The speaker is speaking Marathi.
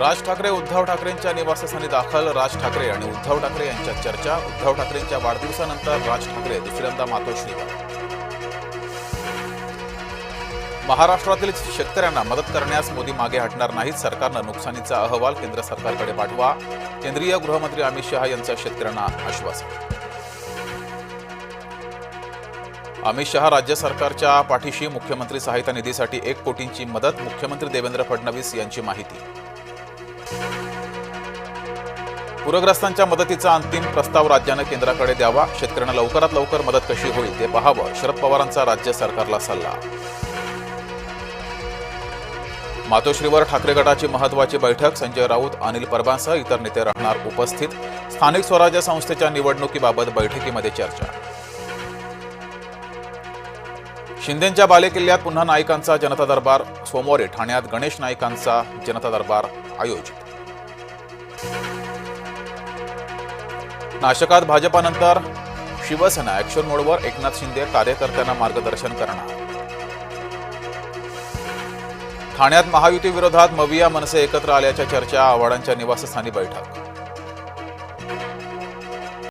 राज ठाकरे उद्धव ठाकरेंच्या निवासस्थानी दाखल. राज ठाकरे आणि उद्धव ठाकरे यांच्यात चर्चा. उद्धव ठाकरेंच्या वाढदिवसानंतर राज ठाकरे दुसऱ्यांदा मातोश्रीवर. महाराष्ट्रातील शेतकऱ्यांना मदत करण्यास मोदी मागे हटणार नाहीत. सरकारनं नुकसानीचा अहवाल केंद्र सरकारकडे पाठवा. केंद्रीय गृहमंत्री अमित शहा यांचं शेतकऱ्यांना आश्वासन. अमित शहा राज्य सरकारच्या पाठीशी. मुख्यमंत्री सहायता निधीसाठी 1 कोटींची मदत. मुख्यमंत्री देवेंद्र फडणवीस यांची माहिती. पूरग्रस्तांच्या मदतीचा अंतिम प्रस्ताव राज्यानं केंद्राकडे द्यावा. शेतकऱ्यांना लवकरात लवकर मदत कशी होईल ते पाहावं. शरद पवारांचा राज्य सरकारला सल्ला. मातोश्रीवर ठाकरे गटाची महत्त्वाची बैठक. संजय राऊत, अनिल परबांसह इतर नेते राहणार उपस्थित. स्थानिक स्वराज्य संस्थेच्या निवडणुकीबाबत बैठकीमध्ये चर्चा. शिंदेंच्या बालेकिल्ल्यात पुन्हा नाईकांचा जनता दरबार. सोमवारी ठाण्यात गणेश नाईकांचा जनता दरबार आयोजित. नाशकात भाजपानंतर शिवसेना ॲक्शन मोडवर. एकनाथ शिंदे कार्यकर्त्यांना मार्गदर्शन करणार. ठाण्यात महायुती विरोधात मविया मनसे एकत्र आल्याच्या चर्चा. आव्हाडांच्या निवासस्थानी बैठक.